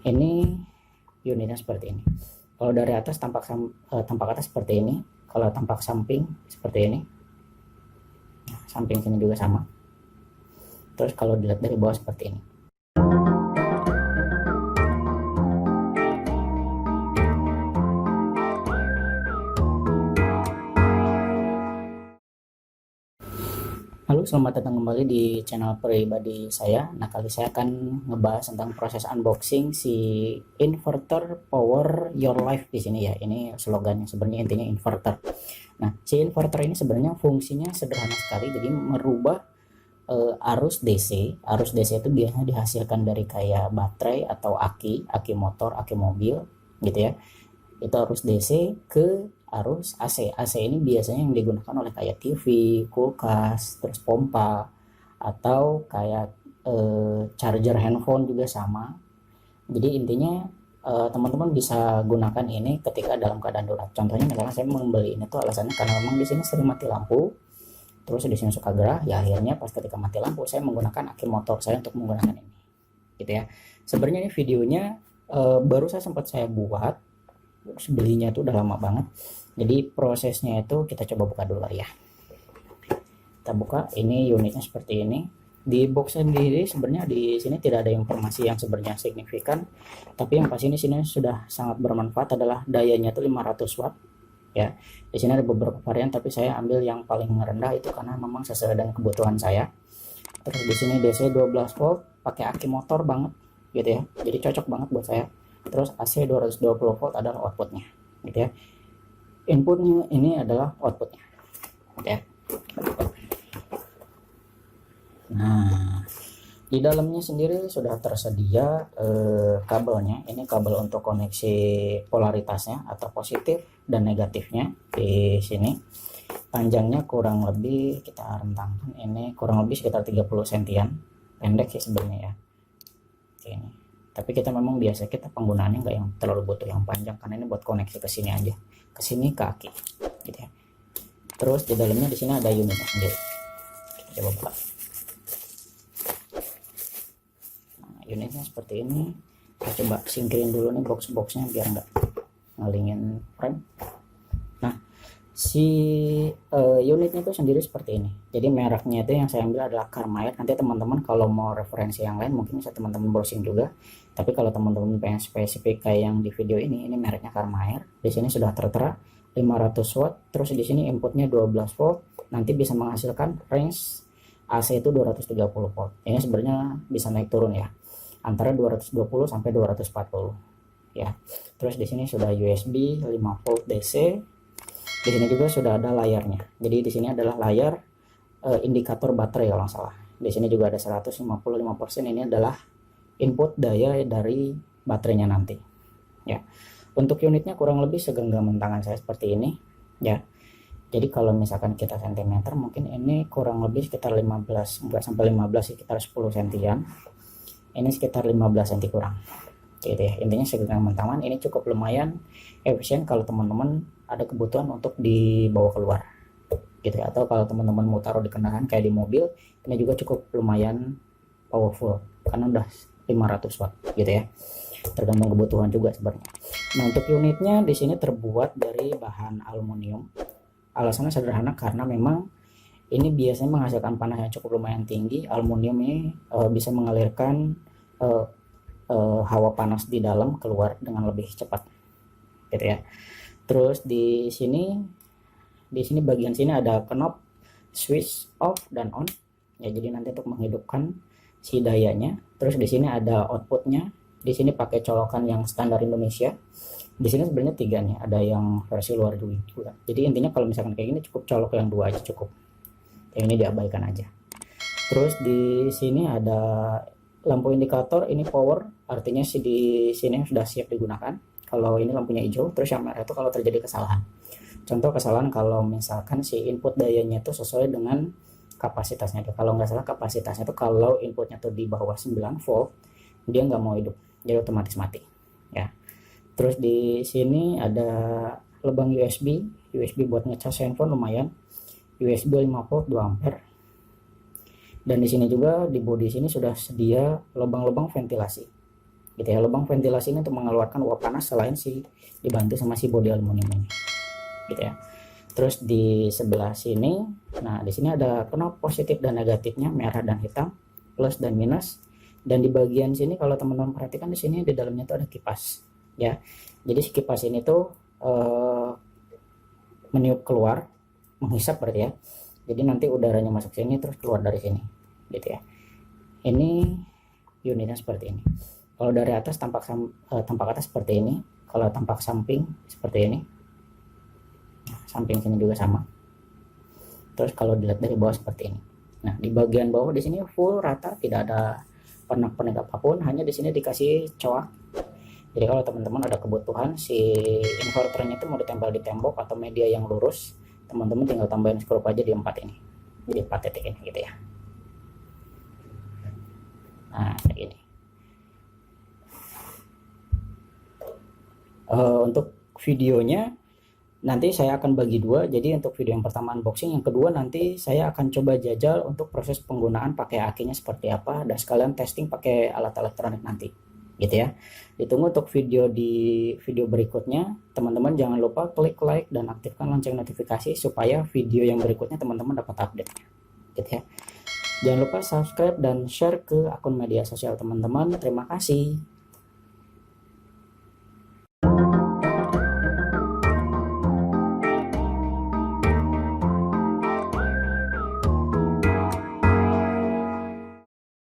Ini unitnya seperti ini. Kalau dari atas tampak atas seperti ini, kalau tampak samping seperti ini. Samping sini juga sama. Terus kalau dilihat dari bawah seperti ini. Halo, selamat datang kembali di channel pribadi saya. Nah, kali saya akan ngebahas tentang proses unboxing si inverter power your life di sini ya. Ini slogannya, sebenarnya intinya inverter. Nah, si inverter ini sebenarnya fungsinya sederhana sekali, jadi merubah arus DC. Arus DC itu biasanya dihasilkan dari kayak baterai atau aki motor, aki mobil gitu ya. Itu arus DC ke arus AC. AC ini biasanya yang digunakan oleh kayak TV, kulkas, terus pompa, atau kayak charger handphone juga sama. Jadi intinya teman-teman bisa gunakan ini ketika dalam keadaan darurat. Contohnya misalnya saya membeli ini tuh alasannya karena memang di sini sering mati lampu, terus di sini suka gerah, ya akhirnya pas ketika mati lampu saya menggunakan aki motor saya untuk menggunakan ini, gitu ya. Sebenarnya ini videonya baru sempat saya buat, terus belinya itu udah lama banget. Jadi prosesnya itu kita coba buka dulu ya. Kita buka, ini unitnya seperti ini. Di box sendiri sebenarnya di sini tidak ada informasi yang sebenarnya signifikan, tapi yang pasti ini sini sudah sangat bermanfaat adalah dayanya itu 500 watt ya. Di sini ada beberapa varian, tapi saya ambil yang paling rendah itu karena memang sesuai dengan kebutuhan saya. Terus di sini DC 12 volt, pakai aki motor banget gitu ya. Jadi cocok banget buat saya. Terus AC 220 volt adalah outputnya gitu ya. Inputnya ini adalah outputnya gitu ya. Nah, di dalamnya sendiri sudah tersedia kabelnya. Ini kabel untuk koneksi polaritasnya atau positif dan negatifnya di sini. Panjangnya kurang lebih kita rentangkan, ini kurang lebih sekitar 30 sentian. Pendek sih sebenarnya ya. Oke, ini. Tapi kita memang biasa kita penggunaannya nggak yang terlalu butuh yang panjang, karena ini buat koneksi ke sini aja, ke sini ke aki gitu ya. Terus di dalamnya di sini ada unitnya sendiri. Kita coba buka. Nah, unitnya seperti ini. Kita coba singkirin dulu nih box-boxnya biar nggak ngalingin frame. Nah, si unitnya itu sendiri seperti ini. Jadi mereknya itu yang saya ambil adalah Carmair. Nanti teman-teman kalau mau referensi yang lain mungkin bisa teman-teman browsing juga. Tapi kalau teman-teman pengen spesifik kayak yang di video ini mereknya Carmair. Di sini sudah tertera 500 watt. Terus di sini inputnya 12 volt. Nanti bisa menghasilkan range AC itu 230 volt. Ini sebenarnya bisa naik turun ya. Antara 220 sampai 240 ya. Terus di sini sudah USB 5 volt DC. Di sini juga sudah ada layarnya. Jadi di sini adalah layar indikator baterai kalau nggak salah. Di sini juga ada 155%. Ini adalah input daya dari baterainya nanti. Ya. Untuk unitnya kurang lebih segenggaman tangan saya seperti ini. Ya. Jadi kalau misalkan kita sentimeter, mungkin ini kurang lebih sekitar 15, enggak sampai 15, sekitar 10 sentian. Ini sekitar 15 cm kurang. Gitu ya. Intinya segenggaman tangan ini cukup lumayan efisien kalau teman-teman ada kebutuhan untuk dibawa keluar gitu ya. Atau kalau teman-teman mau taruh di kendaraan kayak di mobil, ini juga cukup lumayan powerful karena udah 500 watt gitu ya. Tergantung kebutuhan juga sebenarnya. Nah, untuk unitnya di sini terbuat dari bahan aluminium. Alasannya sederhana karena memang ini biasanya menghasilkan panas yang cukup lumayan tinggi. Aluminium ini bisa mengalirkan hawa panas di dalam keluar dengan lebih cepat gitu ya. Terus di sini bagian sini ada knob switch off dan on ya, jadi nanti untuk menghidupkan si dayanya. Terus di sini ada outputnya. Di sini pakai colokan yang standar Indonesia. Di sini sebenarnya 3 nih, ada yang versi luar juga. Jadi intinya kalau misalkan kayak gini cukup colok yang 2 aja cukup. Yang ini diabaikan aja. Terus di sini ada lampu indikator, ini power, artinya di sini sudah siap digunakan. Kalau ini lampunya hijau, terus yang merah itu kalau terjadi kesalahan. Contoh kesalahan kalau misalkan si input dayanya itu sesuai dengan kapasitasnya. Kalau nggak salah kapasitasnya itu kalau inputnya tuh di bawah 9 volt, dia nggak mau hidup, jadi otomatis mati. Ya. Terus di sini ada lubang USB buat ngecas handphone lumayan. USB 5 volt 2 ampere. Dan di sini juga di bodi sini sudah sedia lubang-lubang ventilasi. gitu ya. Lubang ventilasi ini untuk mengeluarkan uap panas selain si dibantu sama si bodi aluminium ini gitu ya. Terus di sebelah sini, nah di sini ada knop positif dan negatifnya, merah dan hitam, plus dan minus. Dan di bagian sini kalau teman-teman perhatikan di sini di dalamnya tuh ada kipas ya. Jadi si kipas ini tuh meniup keluar, menghisap berarti ya. Jadi nanti udaranya masuk sini terus keluar dari sini gitu ya. Ini unitnya seperti ini. Kalau dari atas tampak atas seperti ini, kalau tampak samping seperti ini. Samping sini juga sama. Terus kalau dilihat dari bawah seperti ini. Nah, di bagian bawah di sini full rata, tidak ada pernak-pernik apapun, hanya di sini dikasih coak. Jadi kalau teman-teman ada kebutuhan si inverternya itu mau ditempel di tembok atau media yang lurus, teman-teman tinggal tambahin skrup aja di 4 ini. Jadi 4 titik ini gitu ya. Nah, kayak gini. Untuk videonya nanti saya akan bagi dua. Jadi untuk video yang pertama unboxing, yang kedua nanti saya akan coba jajal untuk proses penggunaan pakai akinya seperti apa, dan sekalian testing pakai alat elektronik nanti gitu ya. Ditunggu untuk video berikutnya. Teman-teman jangan lupa klik like dan aktifkan lonceng notifikasi supaya video yang berikutnya teman-teman dapat update gitu ya. Jangan lupa subscribe dan share ke akun media sosial teman-teman. Terima kasih.